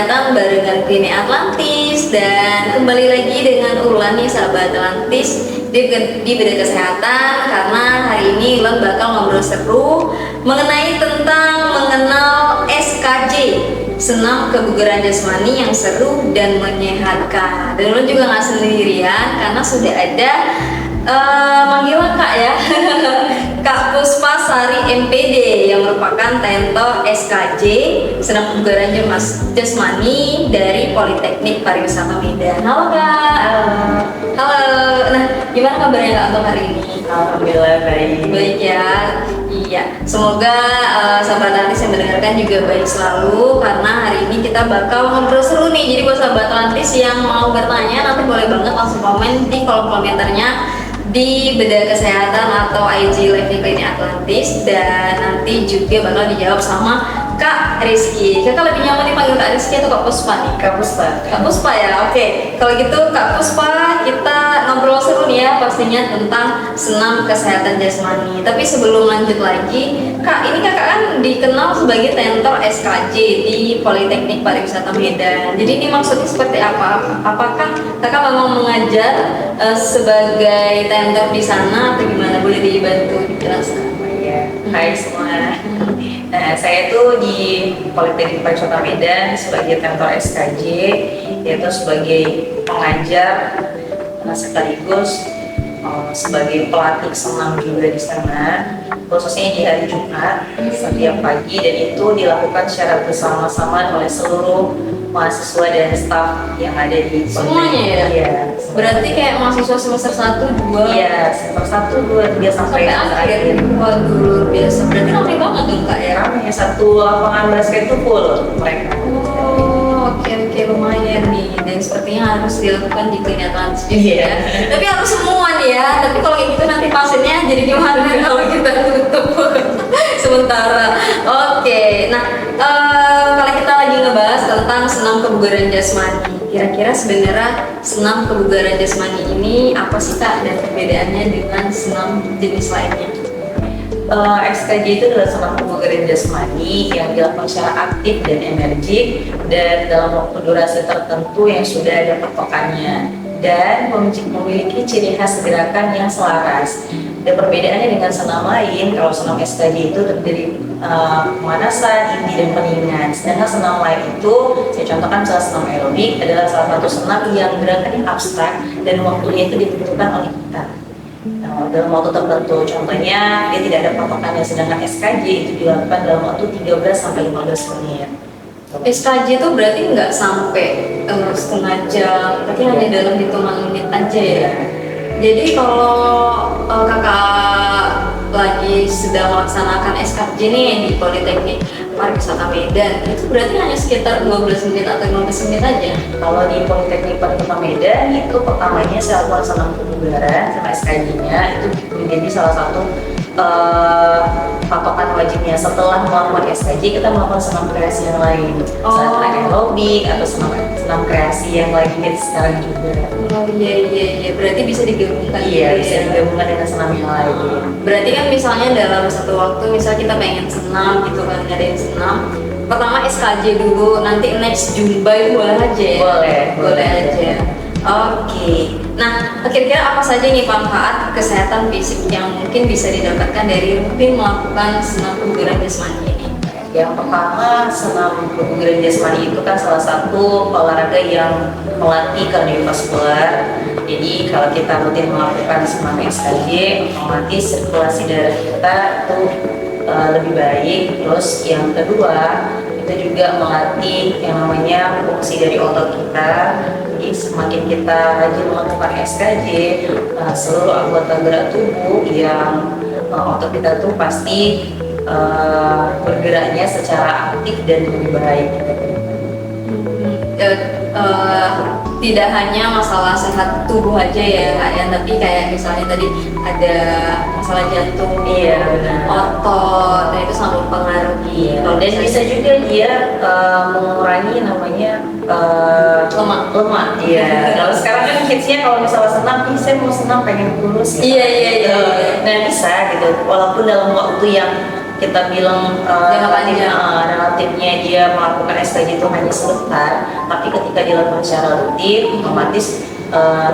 kesehatan barengan Klinik Atlantis. Dan kembali lagi dengan Ulan nih sahabat Atlantis di Bedah Kesehatan, karena hari ini Ulan bakal ngobrol seru mengenai mengenal SKJ, senam kebugaran jasmani yang seru dan menyehatkan. Dan Ulan juga nggak sendirian karena sudah ada manggilnya Kak ya Kak Puspa Sari MPD yang merupakan tentor SKJ senam kebugaran jasmani dari Politeknik Pariwisata Medan. Halo Kak. Halo. Nah, gimana kabarnya Kak untuk hari ini? Alhamdulillah baik. Baik ya. Iya. Semoga sahabat Atlantis yang mendengarkan juga baik selalu, karena hari ini kita bakal ngobrol seru nih. Jadi buat sahabat Atlantis yang mau bertanya nanti boleh banget langsung komen di kolom komentarnya di Bedah Kesehatan atau IG Live Klinik Atlantis, dan nanti juga bakal dijawab sama Kak Rizky. Kakak lebih nyaman dipanggil Kak Rizky atau Kak Puspa nih? Kak Puspa. Kak Puspa ya, oke. Kalau gitu Kak Puspa, kita ngobrol seru nih ya pastinya tentang senam kesehatan jasmani. Tapi sebelum lanjut lagi, Kak, ini Kakak kan dikenal sebagai tentor SKJ di Politeknik Pariwisata Medan. Jadi ini maksudnya seperti apa? Apakah Kakak memang mengajar sebagai tentor di sana atau gimana? Boleh dibantu dijelaskan? Hai semua. Nah, saya tuh di Politeknik Pariwisata Medan sebagai tentor SKJ, yaitu sebagai pengajar sekaligus sebagai pelatih senam juga di sana, khususnya di hari Jumat setiap pagi, dan itu dilakukan secara bersama-sama oleh seluruh mahasiswa dan staf yang ada di semuanya ya? Iya. Berarti kayak mahasiswa semester 1, 2? Iya, semester 1, 2, 3 sampai akhir. Waduh, luar biasa. Berarti ramai banget dong Kak ya? Ramai, satu lapangan basket itu full mereka. Oh, oke, lumayan nih. Dan sepertinya harus dilakukan di Klinik Atlantis juga ya. Tapi harus semua nih ya. Tapi kalau kayak gitu nanti pasiennya jadi gimana kalau kita tutup sementara. Oke, nah kalau kita lagi ngebahas tentang senam kebugaran jasmani, kira-kira sebenarnya senam kebugaran jasmani ini apa sih Kak, dan perbedaannya dengan senam jenis lainnya? SKJ itu adalah senam kebugaran jasmani yang dilakukan secara aktif dan energik dan dalam waktu durasi tertentu yang sudah ada patokannya, dan memiliki ciri khas gerakan yang selaras. Dan perbedaannya dengan senam lain, kalau senam SKJ itu terdiri pemanasan, inti, dan peningan. Sedangkan senam lain itu, saya contohkan misalnya senam aerobik adalah salah satu senam yang gerakannya abstrak dan waktunya itu ditentukan oleh kita dalam waktu tertentu. Contohnya, dia tidak ada patokannya, sedangkan SKJ itu dilakukan dalam waktu 13-15 menit. SKJ itu berarti nggak sampai setengah jam, tapi hanya dalam hitungan menit aja ya. Jadi kalau kakak lagi sedang melaksanakan SKJ nih di Politeknik Pariwisata Medan, itu berarti hanya sekitar 12 menit atau 15 menit aja? Kalau di Politeknik Pariwisata Medan itu pertamanya saya lakukan senam kebugaran sama SKJ-nya, itu menjadi salah satu patokan wajibnya. Setelah melakukan SKJ, kita melakukan senam kreasi yang lain, misalnya aerobik atau senam kreasi yang lagi hits sekarang juga. Oh iya, berarti bisa digabungkan. Iya, bisa digabungkan dengan senam yang lain. Berarti kan misalnya dalam satu waktu, misal kita pengen senam gitu kan, ngadain senam, pertama SKJ dulu, nanti next Zumba itu boleh aja ya? Boleh aja. Oke. Nah, kira-kira apa saja nih manfaat kesehatan fisik yang mungkin bisa didapatkan dari rutin melakukan senam kebugaran jasmani ini? Yang pertama, senam kebugaran jasmani itu kan salah satu olahraga yang melatih kardiovaskular. Jadi kalau kita rutin melakukan senam SKJ, otomatis sirkulasi darah kita itu lebih baik. Terus yang kedua, itu juga melatih yang namanya fungsi dari otot kita. Jadi semakin kita rajin melakukan SKJ, seluruh anggota gerak tubuh yang otot kita tuh pasti bergeraknya secara aktif dan lebih baik. Tidak hanya masalah sehat tubuh aja ya Kak ya, tapi kayak misalnya tadi ada masalah jantung, otot, nah itu sangat mempengaruhi. Dan bisa juga dia mengurangi namanya lemak. Iya. Kalau sekarang kan hitsnya kalau misalnya senam, saya mau senam pengen kurus. Iya. Nah bisa gitu, walaupun dalam waktu yang kita bilang Jangka panjang. relatifnya dia melakukan SKJ itu hanya sebentar, tapi ketika dilakukan secara rutin, otomatis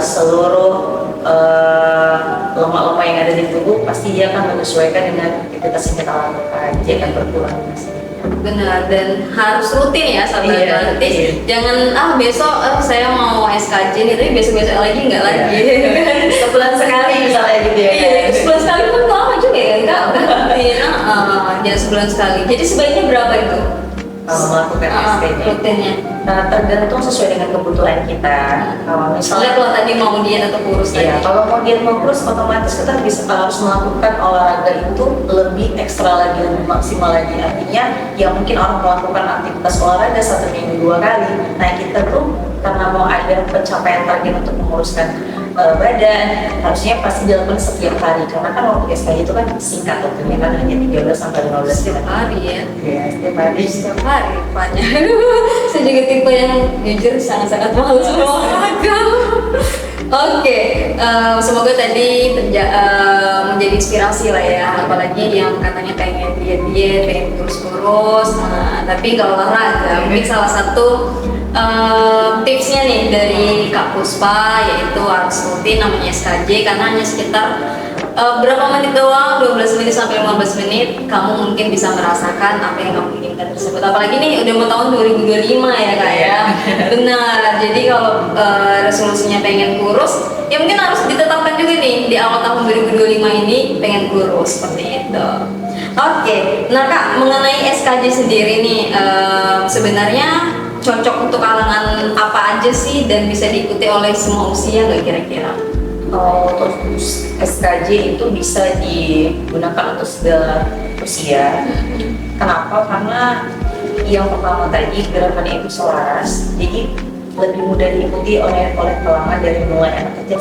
seluruh lemak-lemak yang ada di tubuh pasti dia akan menyesuaikan dengan aktivitas yang kita lakukan, dia akan berkurang. Benar, dan harus rutin ya sahabat Iya, Atlantis. iya. Jangan besok saya mau SKJ nih, tapi besok-besok lagi nggak lagi. Sebulan sekali misalnya gitu ya. Iya, sebulan sekali kan lama juga ya enggak rutin. Jangan sebulan sekali. Jadi sebaiknya berapa itu? Melakukan SKJ. Rutinnya. Nah, tergantung sesuai dengan kebutuhan kita. Kalau Soalnya misalnya kalau tadi mau diet atau kurus iya, tadi. kalau mau diet mau kurus, otomatis kita harus melakukan olahraga itu lebih ekstra lagi, lebih maksimal lagi. Artinya, ya mungkin orang melakukan aktivitas olahraga 1 minggu 2 kali. Nah, kita tuh karena mau ada pencapaian target untuk menguruskan badan, harusnya pasti dilakukan setiap hari. Karena kan waktu SKJ itu kan singkat waktunya, kan hanya 13 sampai 15 Setiap hari ya. Ya, setiap hari. Setiap hari rupanya. Saya juga tipe yang jujur sangat-sangat malas olahraga. Oke, semoga tadi menjadi inspirasi lah ya, apalagi yang katanya pengen diet-diet, pengen kurus-kurus. Nah, tapi kalau olahraga, mungkin salah satu tipsnya nih dari Kak Puspa yaitu harus rutin namanya SKJ, karena hanya sekitar berapa menit doang, 12 menit sampai 15 menit kamu mungkin bisa merasakan apa yang kamu inginkan tersebut. Apalagi nih udah mau tahun 2025 ya Kak ya. Benar, jadi kalau resolusinya pengen kurus, ya mungkin harus ditetapkan juga nih di awal tahun 2025 ini pengen kurus seperti itu. Oke, nah Kak, mengenai SKJ sendiri nih sebenarnya cocok untuk kalangan apa aja sih dan bisa diikuti oleh semua usia nggak kira-kira? Untuk SKJ itu bisa digunakan untuk segala usia. Kenapa? Karena yang pertama tadi gerakannya itu selaras, jadi lebih mudah diikuti oleh kalangan dari mulai anak kecil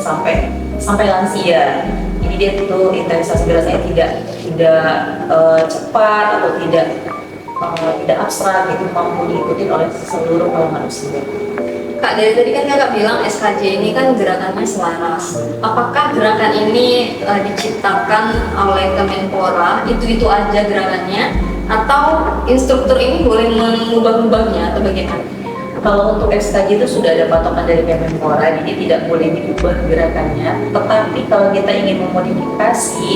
sampai lansia. Jadi dia itu intensitas gerakannya tidak cepat atau tidak abstrak, itu mampu diikuti oleh seluruh kalangan usia. Kak, dari tadi kan Kakak bilang SKJ ini kan gerakannya selaras. Apakah gerakan ini diciptakan oleh Kemenpora, itu aja gerakannya? Atau instruktur ini boleh mengubah-ubahnya atau bagaimana? Kalau untuk SKJ itu sudah ada patokan dari Kemenpora, jadi tidak boleh diubah gerakannya. Tetapi kalau kita ingin memodifikasi,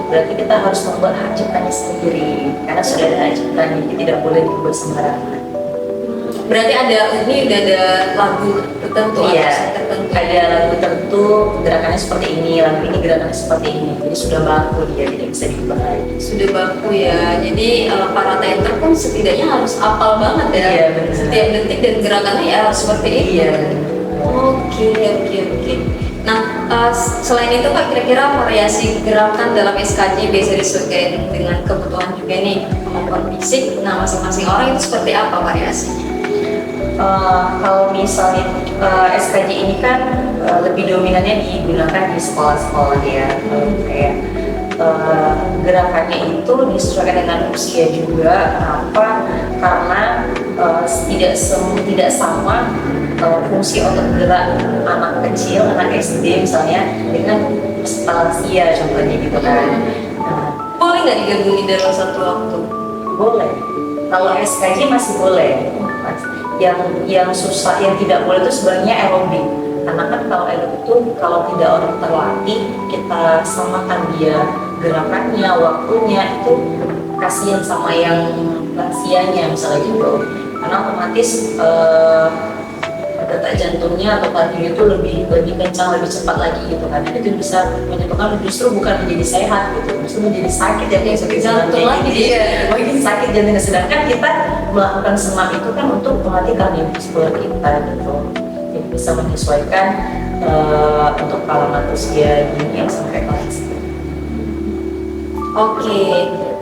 berarti kita harus membuat hak ciptanya sendiri. Karena sudah ada hak ciptanya, jadi tidak boleh diubah sembarangan. Berarti udah ada lagu tertentu Iya, atau tertentu. ada lagu tertentu, gerakannya seperti ini, lagu ini gerakannya seperti ini. Jadi sudah baku dia, tidak bisa diubah lagi. Sudah baku ya. Jadi para tenter pun setidaknya harus apal banget ya. Iya, benar. Setiap detik dan gerakannya ya harus seperti itu. Iya. Oke. Nah, selain itu Kak, kira-kira variasi gerakan dalam SKJ bisa disesuaikan dengan kebutuhan juga nih, kemampuan fisik. Nah, masing-masing orang itu seperti apa variasinya? Kalau misalnya SKJ ini kan lebih dominannya digunakan di sekolah-sekolah ya, kayak gerakannya itu disesuaikan dengan usia juga. Kenapa? Karena tidak sama fungsi untuk gerak anak kecil, anak SD misalnya dengan peserta lansia contohnya gitu kan. Boleh nggak digabungin dalam satu waktu? Boleh. Kalau SKJ masih boleh. Yang susah, yang tidak boleh itu sebenarnya aerobik. Karena kan kalau aerobik itu kalau tidak orang terlatih, kita samakan dia gerakannya, waktunya, itu kasihan sama yang lansianya misalnya gitu. Karena otomatis detak jantungnya atau kardionya itu lebih kencang, lebih cepat lagi gitu kan. Itu bisa menyebabkan justru bukan menjadi sehat gitu, justru menjadi sakit ya, kayak sakit jantung lagi dia, makin sakit jantungnya. Sedangkan kita melakukan senam itu kan untuk melatih kardiovaskular kita gitu. Jadi bisa menyesuaikan untuk kalangan usia dini yang sampai kelas. Oke.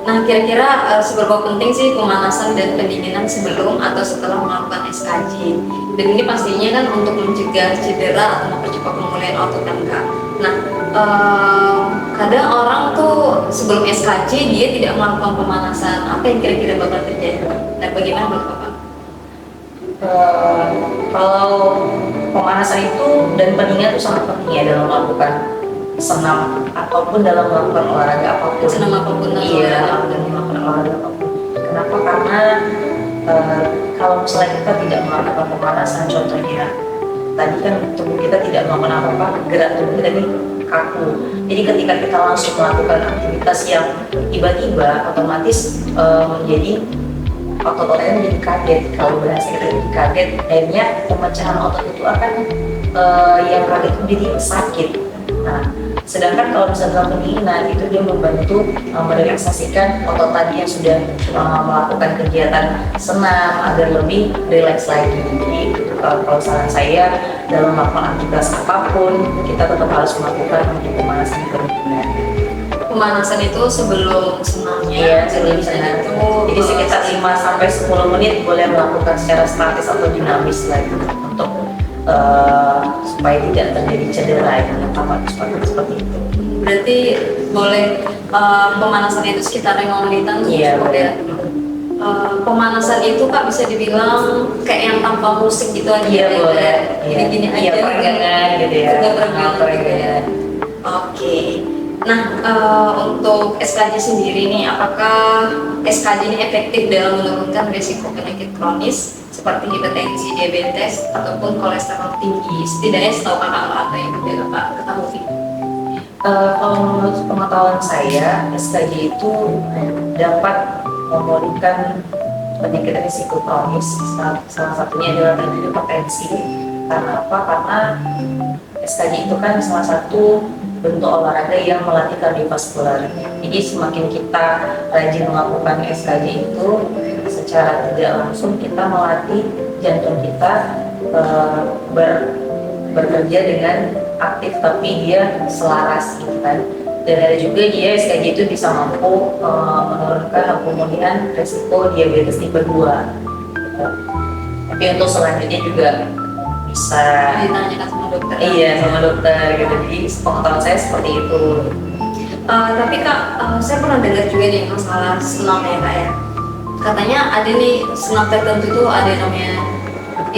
Nah, kira-kira seberapa penting sih pemanasan dan pendinginan sebelum atau setelah melakukan SKJ? Dan ini pastinya kan untuk mencegah cedera atau mempercepat pemulihan otot kan Kak. Nah, kadang orang tuh sebelum SKJ dia tidak melakukan pemanasan. Apa yang kira-kira bakal terjadi? Dan bagaimana menurut Bapak? Kalau pemanasan itu dan pendinginan itu sangat penting ya dalam melakukan senam ataupun dalam melakukan olahraga apapun. Senam apapun dalam Iya, olahraga. dan melakukan olahraga apapun. Kenapa? Karena kalau misalnya kita tidak melakukan pemanasan, contohnya tadi kan tubuh kita tidak melakukan apa-apa, gerak tubuh kita ini kaku. Jadi ketika kita langsung melakukan aktivitas yang tiba-tiba, otomatis menjadi otot-ototnya menjadi kaget. Kalau bahasa kita jadi kaget, akhirnya pemecahan otot itu akan yang kaget itu jadi sakit. Nah, sedangkan kalau misalnya dalam pendinginan itu dia membantu merelaksasikan otot tadi yang sudah melakukan kegiatan senam agar lebih rileks lagi. Jadi kalau saran saya dalam melakukan aktivitas apapun kita tetap harus melakukan untuk pemanasan pendinginan. Pemanasan itu sebelum senamnya. Iya, sebelum senam itu. Jadi sekitar 5-10 menit boleh melakukan secara statis atau dinamis lagi untuk supaya tidak terjadi cedera yang seperti itu. Berarti boleh pemanasan itu sekitar 5 menitan. Iya, boleh. Pemanasan itu Kak bisa dibilang kayak yang tanpa musik gitu aja. Iya, boleh. Gini-gini aja. Iya, peregangan gitu ya. Juga peregangan. Oke. Nah, untuk SKJ sendiri nih, apakah SKJ ini efektif dalam menurunkan risiko penyakit kronis seperti hipertensi, diabetes, ataupun kolesterol tinggi? Setidaknya setahu kakak atau yang udah kakak ketahui. Kalau menurut pengetahuan saya, SKJ itu dapat memulihkan penyakit risiko kronis. Salah satunya adalah tadi hipertensi. Karena apa? Karena SKJ itu kan salah satu bentuk olahraga yang melatih kardiovaskular. Jadi semakin kita rajin melakukan SKJ itu, secara tidak langsung kita melatih jantung kita bekerja dengan aktif tapi dia selaras gitu kan. Dan ada juga dia SKJ itu bisa mampu menurunkan pemulihan resiko diabetes tipe 2 gitu. Tapi untuk selanjutnya juga bisa Ditanyakan sama dokter. iya sama dokter gitu. Jadi pengetahuan saya seperti itu. Tapi Kak, saya pernah dengar juga nih masalah senam ya Kak ya. Katanya ada nih senam tertentu itu ada yang namanya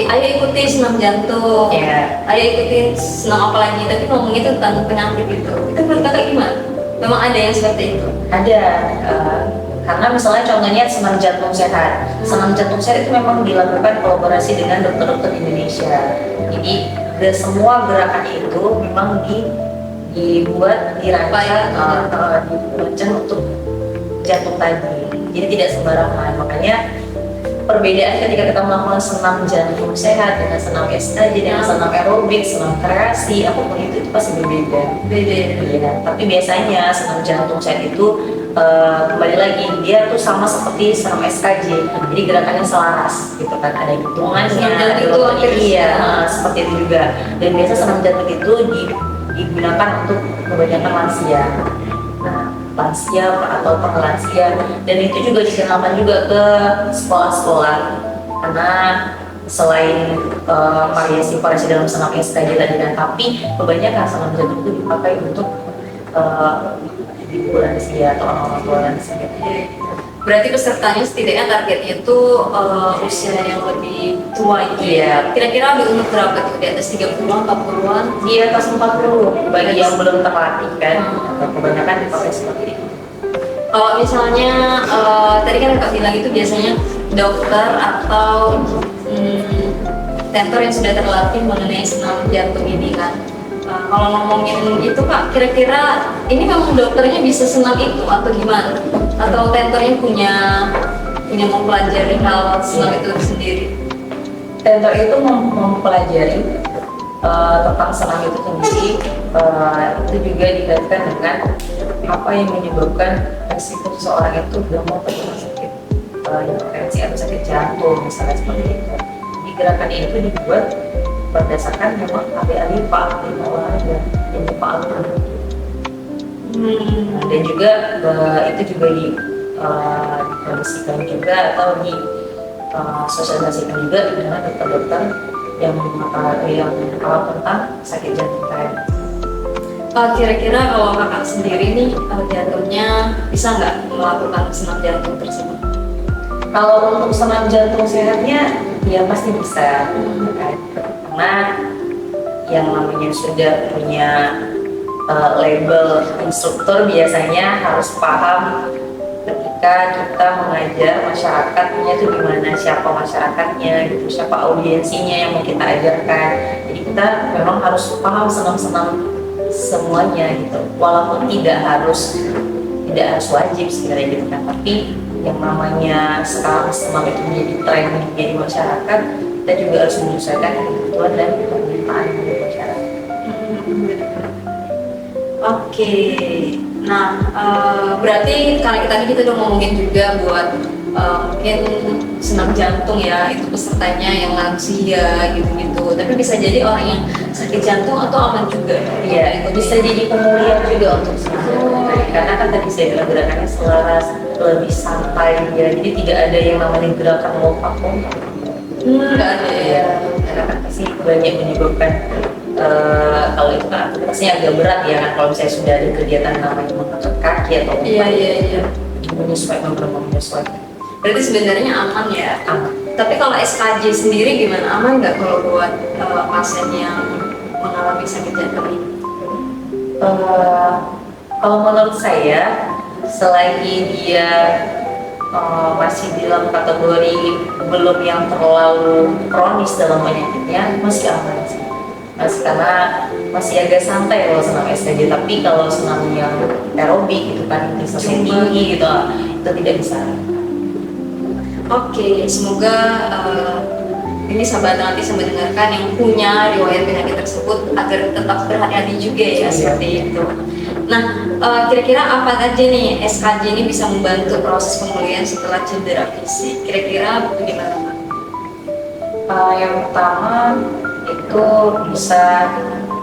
ayo ikuti senam jantung, Iya. ayo ikuti senam apa lagi, tapi ngomong itu tentang penyakit itu menurut kakak gimana? Memang ada yang seperti itu? Ada, karena misalnya contohnya senam jantung sehat. Senam jantung sehat itu memang dilakukan kolaborasi dengan dokter-dokter Indonesia. Jadi semua gerakan itu memang dibuat, dirancang, dirancang untuk jantung tadi. Jadi tidak sembarangan. Makanya perbedaan ketika kita melakukan senam jantung sehat dengan senam SKJ, dengan senam aerobik, senam kreasi, apapun itu pasti berbeda. Iya. Tapi biasanya senam jantung sehat itu kembali lagi dia tuh sama seperti senam SKJ. Jadi gerakannya selaras, gitu kan? Ada hitungannya. Senam jantung itu iya, seperti itu juga. Dan biasa senam jantung itu digunakan untuk kebanyakan lansia. Nah, lansia atau lansia, dan itu juga dikenalkan juga ke sekolah-sekolah karena selain variasi dalam senam SKJ tadi dan tapi kebanyakan senam jantung itu dipakai untuk ibu lansia atau orang tua lansia. Berarti pesertanya setidaknya targetnya itu usia yang lebih tua itu. Iya. Kira-kira di umur berapa tuh? Di atas 30-an, 40-an? Di atas 40 bagi yang belum terlatih kan, kebanyakan dipakai seperti itu. Kalau misalnya tadi kan kakak bilang itu biasanya dokter atau tentor yang sudah terlatih mengenai senam jantung ini kan. Kalau ngomongin itu Kak, kira-kira ini memang dokternya bisa senam itu atau gimana? Atau tentornya punya mempelajari hal senam itu sendiri? Tentor itu mempelajari tentang senam itu sendiri. Itu juga dikaitkan dengan apa yang menyebabkan risiko seseorang itu gampang terkena sakit hipertensi atau sakit jantung misalnya seperti itu. Di gerakan itu dibuat berdasarkan memang ahli-ahli olahraga yang dipahami. Dan juga itu juga dipromosikan juga atau sosialisasikan juga dengan dokter-dokter yang tahu tentang sakit jantung tadi. Kira-kira kalau kakak sendiri nih jantungnya bisa nggak melakukan senam jantung tersebut? Kalau untuk senam jantung sehatnya ya pasti bisa, kan? Karena yang namanya sudah punya label instruktur biasanya harus paham ketika ketika kita mengajar masyarakatnya itu gimana, siapa masyarakatnya gitu, siapa audiensinya yang mau kita ajarkan. Jadi kita memang harus paham senam-senam semuanya gitu, walaupun tidak harus wajib sebenarnya gitu kan, tapi yang namanya sekarang senam itu menjadi tren di masyarakat, kita juga harus menyesuaikan kebutuhan dan permintaan dari masyarakat. Oke, nah berarti kali tadi kita udah ngomongin juga buat mungkin senam jantung ya, itu pesertanya yang lansia gitu-gitu. Tapi bisa jadi orang yang sakit jantung atau aman juga. Iya, itu bisa jadi pemulihan juga untuk senam jantung. Karena kan tadi saya bilang gerakannya selaras, lebih santai ya. Jadi tidak ada yang namanya gerakan lompat-lompat. Nggak ada ya. Karena kan pasti banyak menyebabkan kalau itu kan pastinya agak berat ya kan, kalau misalnya sudah ada kegiatan namanya mengangkat kaki atau Iya. menyesuaikan. Berarti sebenarnya aman ya. Aman. Tapi kalau SKJ sendiri gimana? Aman nggak kalau buat pasien yang mengalami sakit jantung ini? Kalau menurut saya, selagi dia masih dalam kategori belum yang terlalu kronis dalam penyakitnya, masih aman sih. Karena masih agak santai kalau senam SKJ, tapi kalau senam yang aerobik gitu kan, intensitasnya tinggi gitu, itu tidak bisa. Oke, semoga ini sahabat nanti mendengarkan yang punya riwayat penyakit tersebut agar tetap berhati-hati juga ya, seperti itu. Nah, kira-kira apa aja nih SKJ ini bisa membantu proses pemulihan setelah cedera fisik? Kira-kira bagaimana, Pak? Yang pertama itu bisa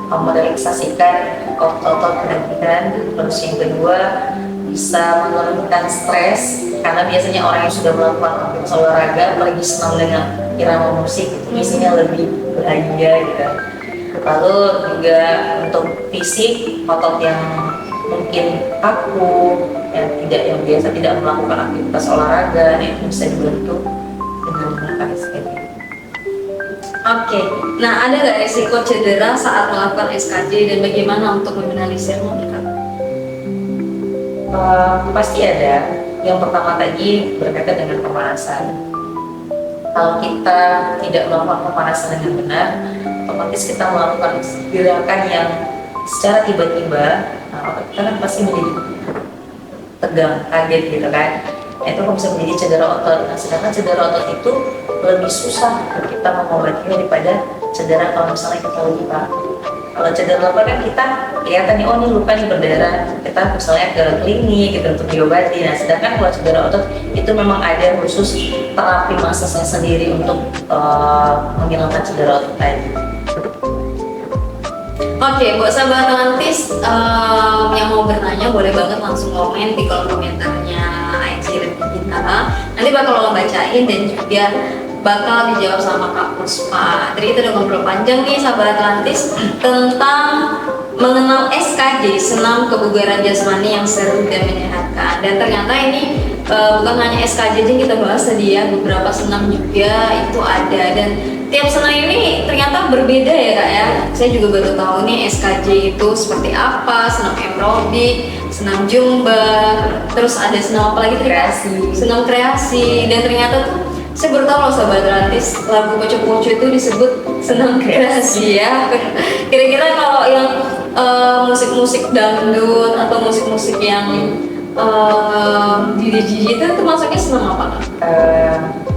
merelaksasikan otot-otot badan, terus yang kedua bisa menurunkan stres, karena biasanya orang yang sudah melakukan aktivitas olahraga apalagi senam dengan irama musik itu biasanya lebih bahagia gitu. Lalu juga untuk fisik, otot yang mungkin kaku, yang biasa tidak melakukan aktivitas olahraga, itu bisa dibantu dengan menggunakan SKJ. Oke, nah ada nggak risiko cedera saat melakukan SKJ dan bagaimana untuk meminimalisirnya? Pasti ada. Yang pertama tadi berkaitan dengan pemanasan. Kalau kita tidak melakukan pemanasan dengan benar, otomatis kita melakukan gerakan yang secara tiba-tiba, otot kita kan pasti menjadi tegang, kaget gitu kan. Itu bisa menjadi cedera otot. Nah, sedangkan cedera otot itu lebih susah kita mengobatinya daripada cedera kalau misalnya kita luka. Kalau cedera luka kan kita kelihatan nih, oh ini luka nih berdarah, kita misalnya ke klinik gitu untuk diobati. Nah, sedangkan kalau cedera otot itu memang ada khusus terapi masasnya sendiri untuk menghilangkan cedera otot tadi. Oke, buat sahabat Atlantis yang mau bertanya boleh banget langsung komen di kolom komentarnya IG Review kita. Nanti bakal bacain dan juga bakal dijawab sama Kak Puspa. Tadi kita udah ngobrol panjang nih sahabat Atlantis tentang mengenal SKJ, senam kebugaran jasmani yang seru dan menyehatkan. Dan ternyata ini bukan hanya SKJ yang kita bahas tadi ya, beberapa senam juga itu ada, dan tiap senam ini ternyata berbeda ya Kak ya. Saya juga baru tahu nih SKJ itu seperti apa, senam aerobik, senam jumba, terus ada senam apa lagi tadi? Kreasi. Senam kreasi, dan ternyata tuh saya baru tahu loh sahabat Atlantis, lagu Poco-Poco itu disebut senam kreasi ya. Kira-kira kalau yang musik-musik dangdut atau musik-musik yang jiji-jiji itu masuknya senam apa Kak?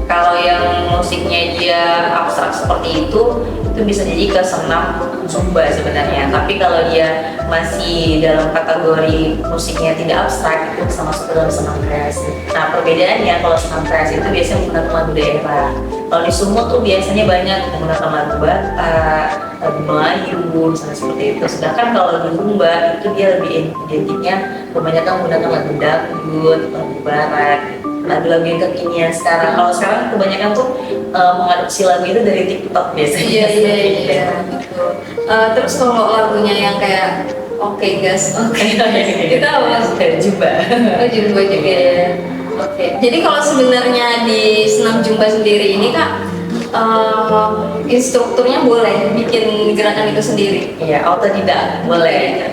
Kalau yang musiknya dia abstrak seperti itu bisa jadi ke senam zumba sebenarnya. Tapi kalau dia masih dalam kategori musiknya tidak abstrak, itu bisa masuk ke dalam senam kreasi. Nah, perbedaannya kalau senam kreasi itu biasanya menggunakan lagu daerah. Kalau di Sumut tuh biasanya banyak menggunakan lagu Batak, lagu Melayu, misalnya seperti itu. Sedangkan kalau di zumba itu dia lebih identiknya kebanyakan menggunakan lagu dangdut, lagu barat, lagu-lagu yang kekinian sekarang. Kalau sekarang kebanyakan tuh mengadopsi lagu itu dari TikTok biasanya. Iya. Betul. Terus kalau lagunya yang kayak Oke Gas, kita apa? Jumba. Oh, jumba juga ya. Oke. Jadi kalau sebenarnya di senam jumba sendiri ini Kak, instrukturnya boleh bikin gerakan itu sendiri? Iya, otodidak boleh.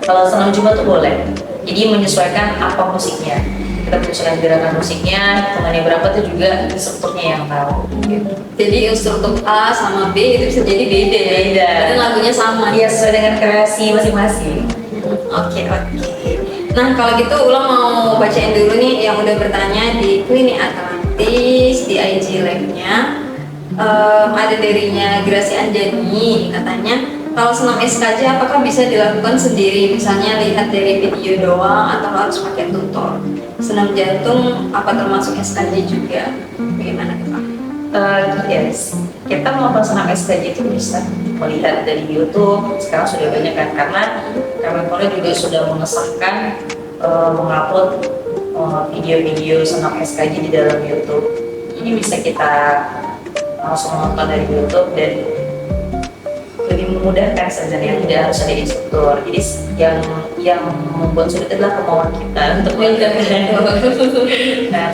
Kalau senam jumba tuh boleh. Jadi menyesuaikan apa musiknya. kita menyesuaikan gerakan musiknya, hitungannya berapa tuh juga instrukturnya yang tahu gitu. Jadi instruktur A sama B itu bisa jadi beda ya. Beda. Padahal lagunya sama. Iya, sesuai dengan kreasi masing-masing. Oke. Nah kalau gitu Ulang mau bacain dulu nih yang udah bertanya di Klinik Atlantis di IG Live-nya. Ada darinya Grasi Anjani katanya, kalau senam SKJ apakah bisa dilakukan sendiri, misalnya lihat dari video doang atau harus pakai tutor? Senam jantung apa termasuk SKJ juga? Bagaimana Kak? Yes, kita melakukan senam SKJ itu bisa melihat dari YouTube. Sekarang sudah banyak kan, karena Kemenpora juga sudah mengesahkan mengupload video-video senam SKJ di dalam YouTube. Ini bisa kita langsung nonton dari YouTube dan lebih memudahkan sebenarnya, tidak harus ada instruktur. Jadi yang membuat sulit adalah kemauan kita untuk mengerjakan. Nah,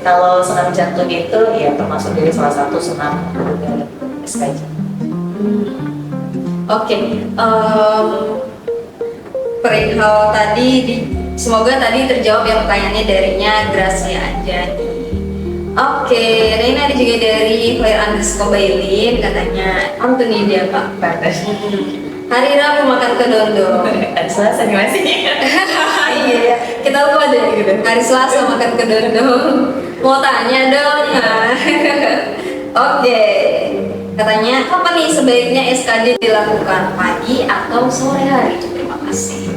kalau senam jantung itu ya termasuk dari salah satu senam SKJ. Oke, perihal tadi semoga tadi terjawab yang pertanyaannya darinya Gracia Anjani. Oke, ini ada juga dari Claire_Bailin katanya, Anthony dia Pak. Hari Rabu makan kedondong. Hari Selasa nih masih. Iya, kita lupa deh. Hari Selasa makan kedondong. Mau tanya dong. Oke, katanya kapan nih sebaiknya SKJ dilakukan, pagi atau sore hari? Terima kasih.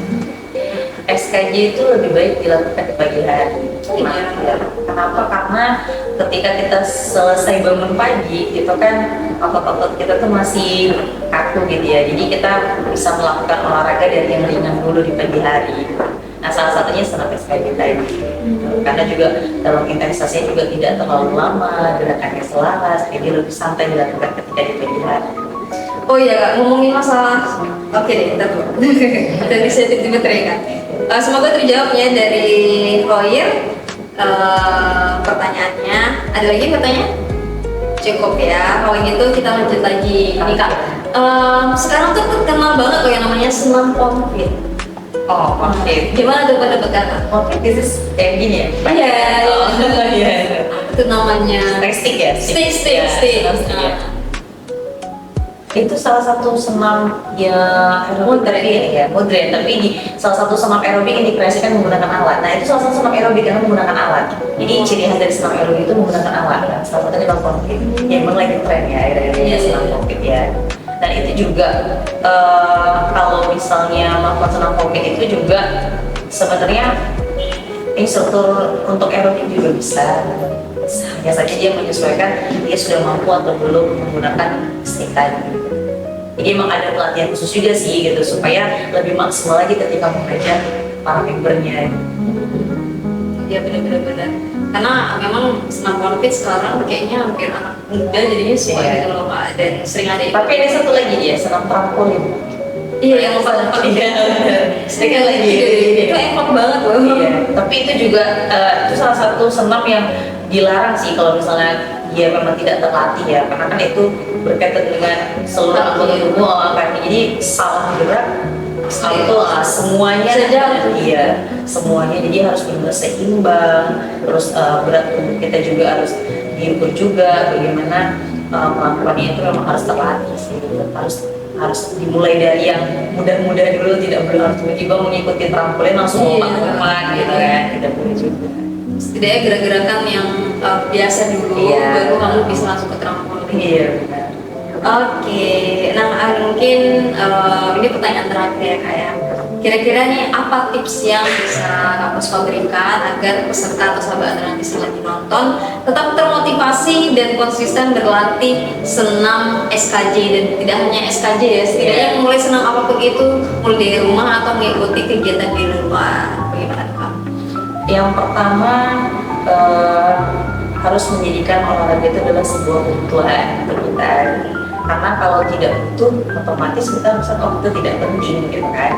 SKJ itu lebih baik dilakukan di pagi hari. Iya. Kenapa? Karena ketika kita selesai bangun pagi, itu kan otot-otot kita tuh masih kaku gitu ya. Jadi kita bisa melakukan olahraga dari yang ringan dulu di pagi hari. Nah, salah satunya senam SKJ tadi. Karena juga dalam intensitasnya juga tidak terlalu lama, gerakannya selaras, jadi lebih santai dilakukan ketika di pagi hari. Oh iya Kak, ngomongin masalah. Oke deh, kita tuh. Dan bisa tiba-tiba teringat. Semoga terjawabnya dari Hoyer. Pertanyaannya ada lagi pertanyaan? Cukup ya, kalau gitu kita lanjut lagi. Ini Kak, sekarang tuh terkenal banget loh yang namanya senam pomfit. Oh, pomfit. Gimana tuh pendapat Kakak? Pomfit itu kayak gini ya? Iya. Iya. Itu namanya Stick ya? stick. Itu salah satu senam ya modern ya, modern, tapi di salah satu senam aerobik yang dikreasikan menggunakan alat. Nah, itu salah satu senam aerobik yang menggunakan alat. Jadi ciri khas dari senam aerobik itu menggunakan alat. Nah, salah satunya adalah pomfit. Ya memang lagi tren ya akhir-akhirnya senam pomfit ya. Dan itu juga kalau misalnya melakukan senam pomfit itu juga sebenarnya instruktur untuk aerobik juga bisa. Hanya saja dia menyesuaikan dia sudah mampu atau belum menggunakan stick tadi. Jadi emang ada pelatihan khusus juga sih gitu supaya lebih maksimal lagi ketika mengajar para membernya. Ya benar. Karena memang senam pomfit sekarang kayaknya hampir anak muda jadinya suka gitu loh Kak, dan sering ada. Tapi ada satu lagi dia senam trampolin. Iya yang lompat-lompat. Iya. Stick lagi. Itu effort banget loh. Iya. Tapi itu juga itu salah satu senam yang dilarang sih kalau misalnya dia memang tidak terlatih ya, karena kan itu berkaitan dengan seluruh anggota tubuh kan, jadi salah gerak itu semuanya iya semuanya, jadi harus benar seimbang. Terus berat tubuh kita juga harus diukur juga, bagaimana melakukannya itu memang harus terlatih sih, harus dimulai dari yang mudah-mudah dulu, tidak perlu harus tiba-tiba mengikuti trampolin langsung lompat gitu kan, tidak boleh juga. Setidaknya gerak-gerakan yang biasa dulu, baru kamu bisa masuk ke trampolin. Iya benar. Oke, nah mungkin ini pertanyaan terakhir ya Kak ya. Kira-kira nih apa tips yang bisa Kak Puspa berikan agar peserta atau sahabat nanti lagi nonton tetap termotivasi dan konsisten berlatih senam SKJ, dan tidak hanya SKJ ya, setidaknya mulai senam apapun itu, mulai dari rumah atau mengikuti kegiatan di luar. Bagaimana Kak? Yang pertama harus menjadikan olahraga itu adalah sebuah kebutuhan kita. Karena kalau tidak butuh, otomatis kita bisa itu tidak penting gitu kan.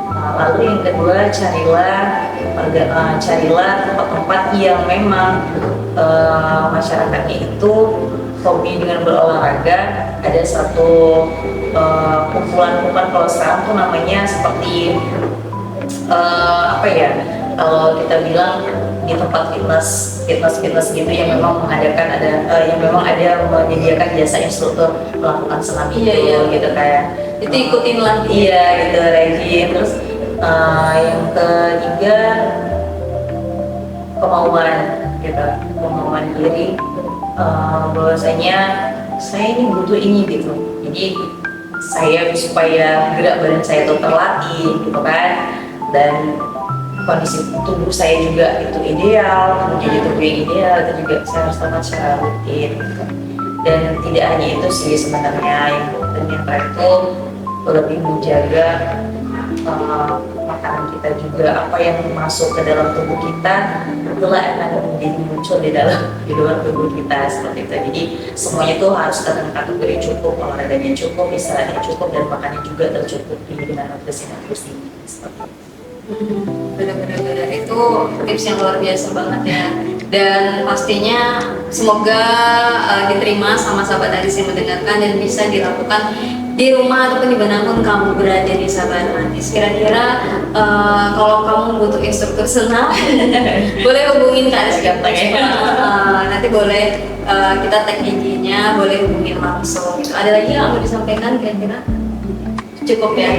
Lalu yang kedua, carilah tempat-tempat yang memang masyarakatnya itu hobi dengan berolahraga. Ada satu kumpulan kalau sekarang tuh namanya seperti apa ya, kalau kita bilang di tempat fitness gitu yang memang mengadakan yang memang ada menyediakan jasa instruktur melakukan senam itu, gitu kayak Itu ikutin lah. iya gitu rajin. Terus yang ketiga kemauan diri, bahwasanya saya ini butuh ini gitu, jadi saya supaya gerak badan saya itu terlatih gitu kan, dan kondisi tubuh saya juga itu ideal, menjadi tubuh yang ideal itu juga saya harus lakukan secara rutin gitu. Dan tidak hanya itu sih sebenarnya, yang terakhir itu lebih menjaga makanan kita juga, apa yang masuk ke dalam tubuh kita itulah akan menjadi muncul di luar tubuh kita, seperti itu. Jadi semuanya itu harus dalam kategori cukup, olahraganya cukup, istirahatnya cukup, dan makannya juga tercukupi dengan nutrisi seperti itu. Benar-benar itu tips yang luar biasa banget ya, dan pastinya semoga diterima sama sahabat Adis yang mendengarkan dan bisa dilakukan di rumah ataupun dimanapun kamu berada di sahabat Adis. Kira-kira kalau kamu butuh instruktur senam boleh hubungin Kak Adis gampang ya. Nanti boleh kita tag IG-nya, boleh hubungin langsung gitu. Ada lagi yang mau disampaikan kira-kira? Cukup ya.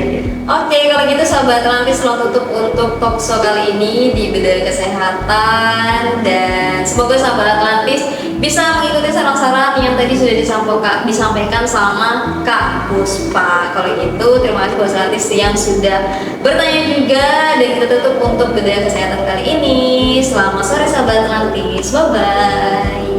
Oke, kalau gitu sahabat Atlantis, selamat tutup untuk talkshow kali ini di Bedah Kesehatan, dan semoga sahabat Atlantis bisa mengikuti saran-saran yang tadi sudah disampaikan sama Kak Puspa. Kalau gitu terima kasih buat Atlantis yang sudah bertanya juga, dan kita tutup untuk Bedah Kesehatan kali ini. Selamat sore sahabat Atlantis, bye bye.